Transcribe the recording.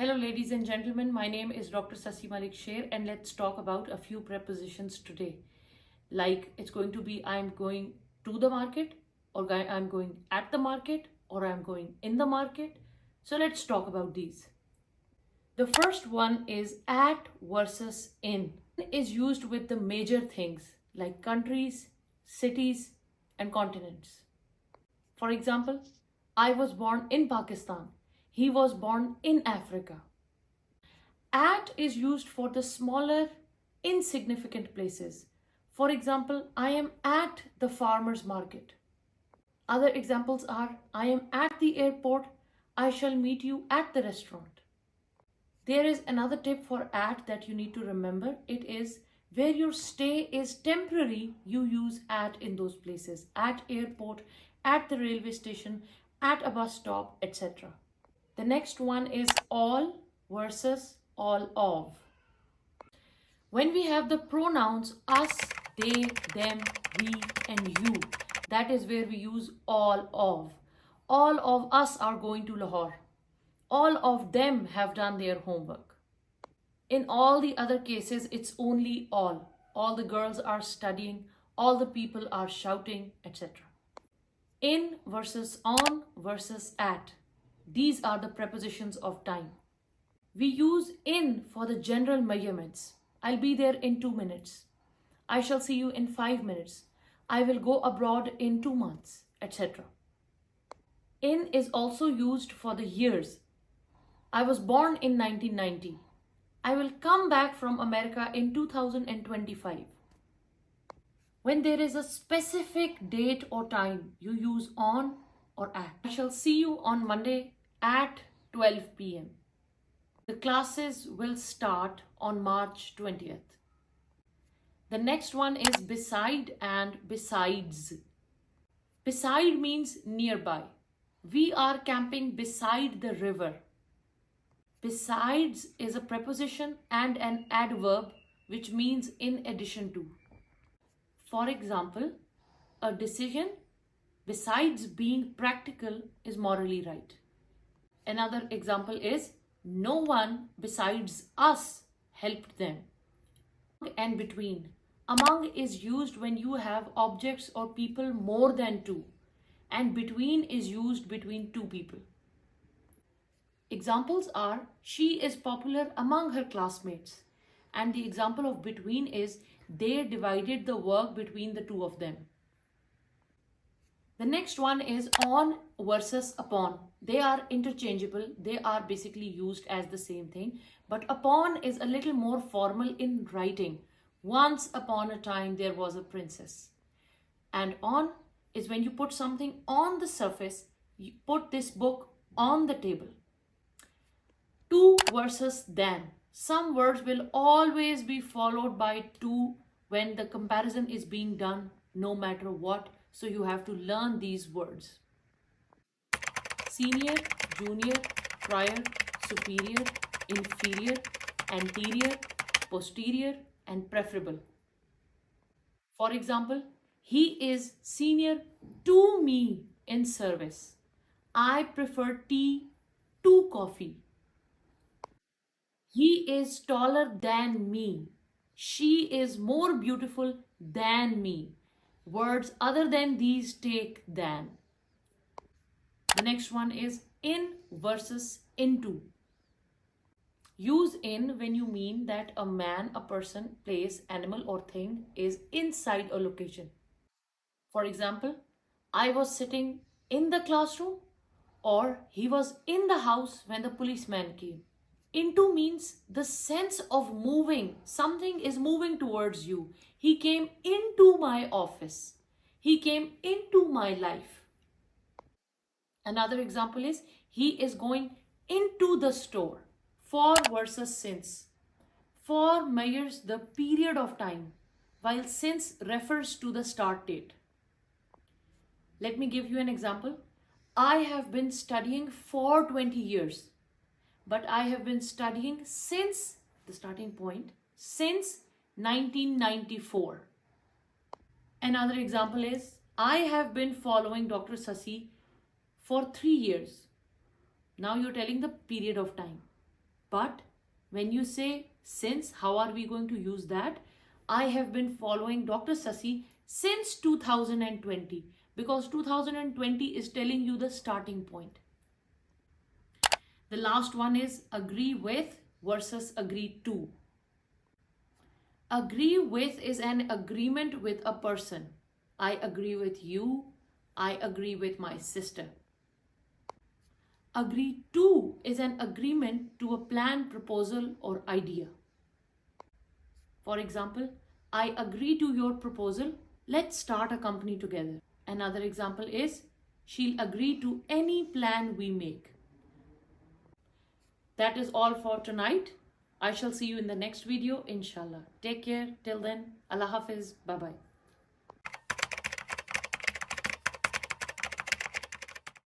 Hello ladies and gentlemen, my name is Dr. Sasi Malik Sher and let's talk about a few prepositions today. Like it's going to be I'm going to the market, or I'm going at the market, or I'm going in the market. So let's talk about these. The first one is at versus in. Is used with the major things like countries, cities and continents. For example, I was born in Pakistan. He was born in Africa. At is used for the smaller, insignificant places. For example, I am at the farmer's market. Other examples are, I am at the airport. I shall meet you at the restaurant. There is another tip for at that you need to remember. It is where your stay is temporary, you use at in those places. At airport, at the railway station, at a bus stop, etc. The next one is all versus all of. When we have the pronouns us, they, them, we, and you, that is where we use all of. All of us are going to Lahore. All of them have done their homework. In all the other cases, it's only all. All the girls are studying, all the people are shouting, etc. In versus on versus at. These are the prepositions of time. We use in for the general measurements. I'll be there in 2 minutes. I shall see you in 5 minutes. I will go abroad in 2 months, etc. In is also used for the years. I was born in 1990. I will come back from America in 2025. When there is a specific date or time, you use on or at. I shall see you on Monday at 12 p.m. The classes will start on March 20th. The next one is beside and besides. Beside means nearby. We are camping beside the river. Besides is a preposition and an adverb which means in addition to. For example, a decision besides being practical is morally right. Another example is no one besides us helped them. And between. Among is used when you have objects or people more than two, and between is used between two people. Examples are she is popular among her classmates, and the example of between is they divided the work between the two of them. The next one is on versus upon. They are interchangeable. They are basically used as the same thing, but upon is a little more formal in writing. Once upon a time there was a princess. And on is when you put something on the surface. You put this book on the table. To versus than. Some words will always be followed by to when the comparison is being done, no matter what. So you have to learn these words. Senior, junior, prior, superior, inferior, anterior, posterior, and preferable. For example, he is senior to me in service. I prefer tea to coffee. He is taller than me. She is more beautiful than me. Words other than these take than. The next one is in versus into. Use in when you mean that a man, a person, place, animal or thing is inside a location. For example, I was sitting in the classroom, or he was in the house when the policeman came. Into means the sense of moving. Something is moving towards you. He came into my office. He came into my life. Another example is he is going into the store. For versus since. For measures the period of time, while since refers to the start date. Let me give you an example. I have been studying for 20 years. But I have been studying since the starting point, since 1994. Another example is, I have been following Dr. Sasi for 3 years. Now you're telling the period of time. But when you say since, how are we going to use that? I have been following Dr. Sasi since 2020 because 2020 is telling you the starting point. The last one is agree with versus agree to. Agree with is an agreement with a person. I agree with you. I agree with my sister. Agree to is an agreement to a plan, proposal, or idea. For example, I agree to your proposal. Let's start a company together. Another example is she'll agree to any plan we make. That is all for tonight. I shall see you in the next video, inshallah. Take care. Till then, Allah Hafiz. Bye-bye.